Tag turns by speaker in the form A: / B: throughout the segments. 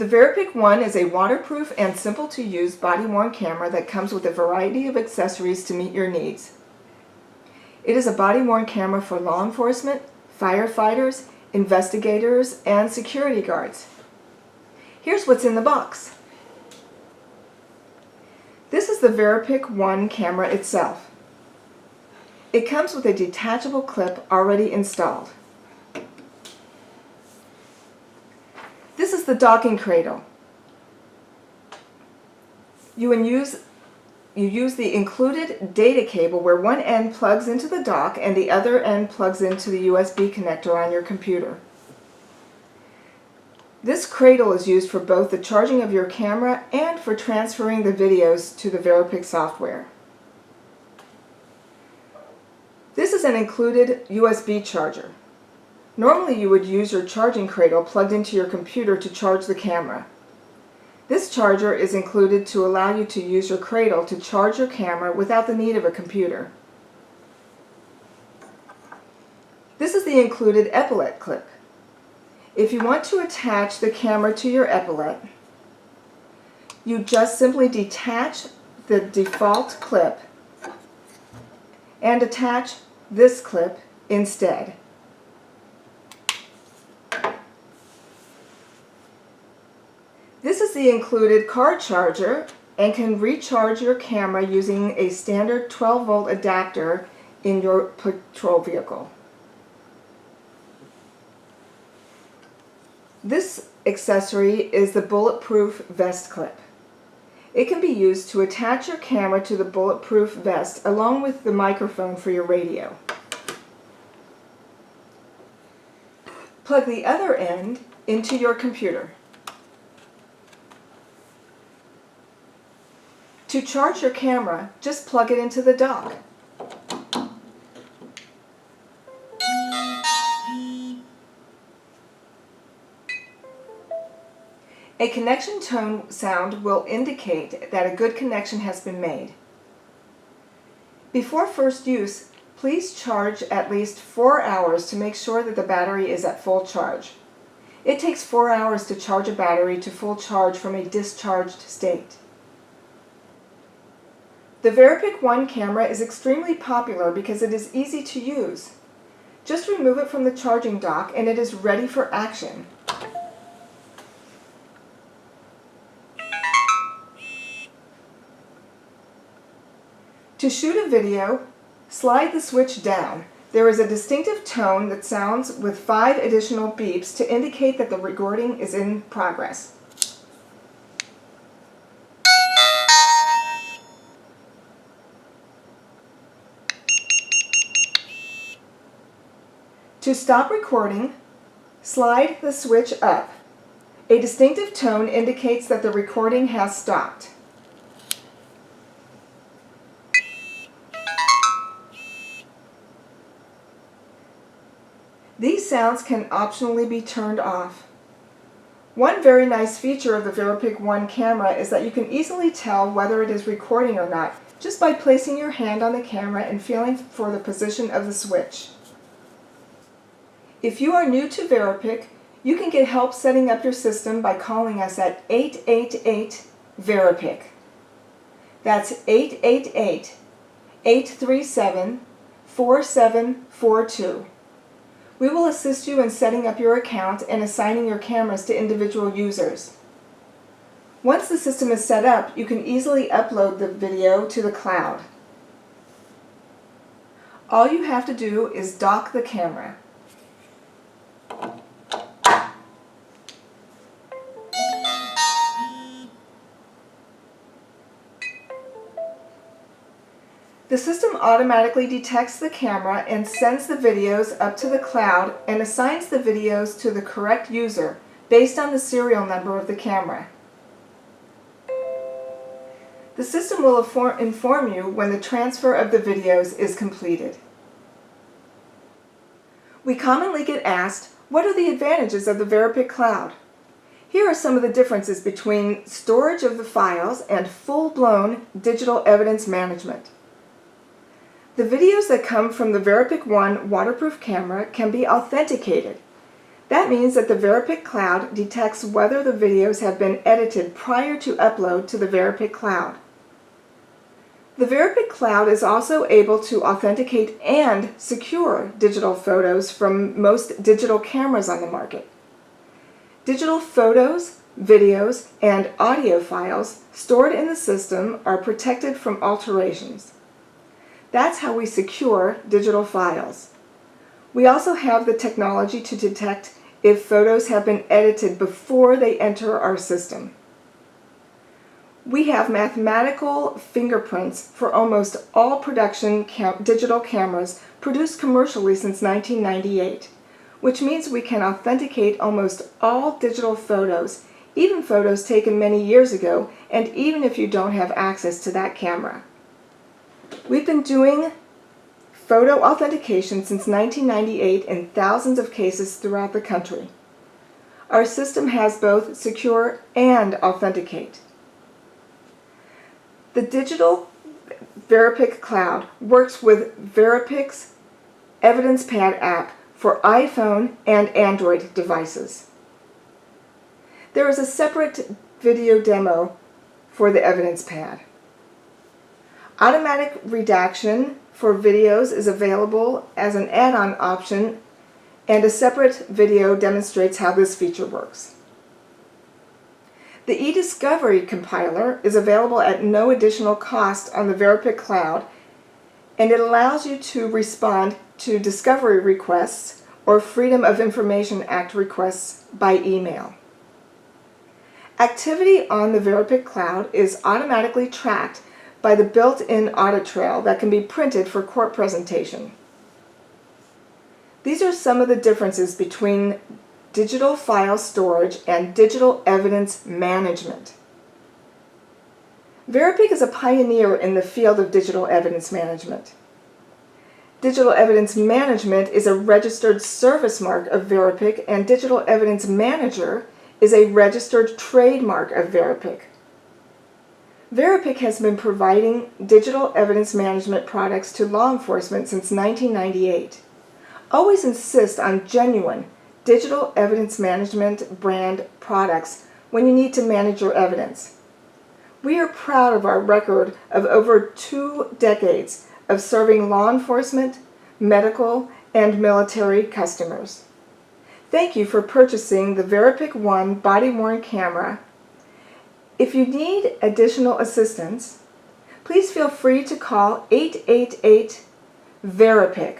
A: Veripic One is a waterproof and simple to use body-worn camera that comes with a variety of accessories to meet your needs. It is a body-worn camera for law enforcement, firefighters, investigators, and security guards. Here's what's in the box. This is the Veripic One camera itself. It comes with a detachable clip already installed. This is the docking cradle. You use the included data cable where one end plugs into the dock and the other end plugs into the USB connector on your computer. This cradle is used for both the charging of your camera and for transferring the videos to the Veripic software. This is an included USB charger. Normally you would use your charging cradle plugged into your computer to charge the camera. This charger is included to allow you to use your cradle to charge your camera without the need of a computer. This is the included epaulette clip. If you want to attach the camera to your epaulette, you just simply detach the default clip and attach this clip instead. This is the included car charger and can recharge your camera using a standard 12-volt adapter in your patrol vehicle. This accessory is the bulletproof vest clip. It can be used to attach your camera to the bulletproof vest along with the microphone for your radio. Plug the other end into your computer. To charge your camera, just plug it into the dock. A connection tone sound will indicate that a good connection has been made. Before first use, please charge at least 4 hours to make sure that the battery is at full charge. It takes 4 hours to charge a battery to full charge from a discharged state. The Veripic One camera is extremely popular because it is easy to use. Just remove it from the charging dock and it is ready for action. To shoot a video, slide the switch down. There is a distinctive tone that sounds with 5 additional beeps to indicate that the recording is in progress. To stop recording, slide the switch up. A distinctive tone indicates that the recording has stopped. These sounds can optionally be turned off. One very nice feature of the Veripic One camera is that you can easily tell whether it is recording or not just by placing your hand on the camera and feeling for the position of the switch. If you are new to Veripic, you can get help setting up your system by calling us at 888-VERIPIC. That's 888-837-4742. We will assist you in setting up your account and assigning your cameras to individual users. Once the system is set up, you can easily upload the video to the cloud. All you have to do is dock the camera. The system automatically detects the camera and sends the videos up to the cloud and assigns the videos to the correct user based on the serial number of the camera. The system will inform you when the transfer of the videos is completed. We commonly get asked, what are the advantages of the Veripic Cloud? Here are some of the differences between storage of the files and full-blown digital evidence management. The videos that come from the Veripic One waterproof camera can be authenticated. That means that the Veripic Cloud detects whether the videos have been edited prior to upload to the Veripic Cloud. The Veripic Cloud is also able to authenticate and secure digital photos from most digital cameras on the market. Digital photos, videos, and audio files stored in the system are protected from alterations. That's how we secure digital files. We also have the technology to detect if photos have been edited before they enter our system. We have mathematical fingerprints for almost all production digital cameras produced commercially since 1998, which means we can authenticate almost all digital photos, even photos taken many years ago, and even if you don't have access to that camera. We've been doing photo authentication since 1998 in thousands of cases throughout the country. Our system has both secure and authenticate. The digital Veripic Cloud works with Veripic's Evidence Pad app for iPhone and Android devices. There is a separate video demo for the Evidence Pad. Automatic redaction for videos is available as an add-on option, and a separate video demonstrates how this feature works. The eDiscovery compiler is available at no additional cost on the Veripic Cloud, and it allows you to respond to discovery requests or Freedom of Information Act requests by email. Activity on the Veripic Cloud is automatically tracked by the built-in audit trail that can be printed for court presentation. These are some of the differences between digital file storage and digital evidence management. Veripic is a pioneer in the field of digital evidence management. Digital evidence management is a registered service mark of Veripic, and Digital Evidence Manager is a registered trademark of Veripic. Veripic has been providing digital evidence management products to law enforcement since 1998. Always insist on genuine digital evidence management brand products when you need to manage your evidence. We are proud of our record of over 2 decades of serving law enforcement, medical, and military customers. Thank you for purchasing the Veripic One body-worn camera. If you need additional assistance, please feel free to call 888-VERIPIC.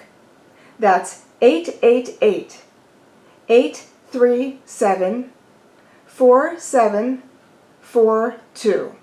A: That's 888-837-4742.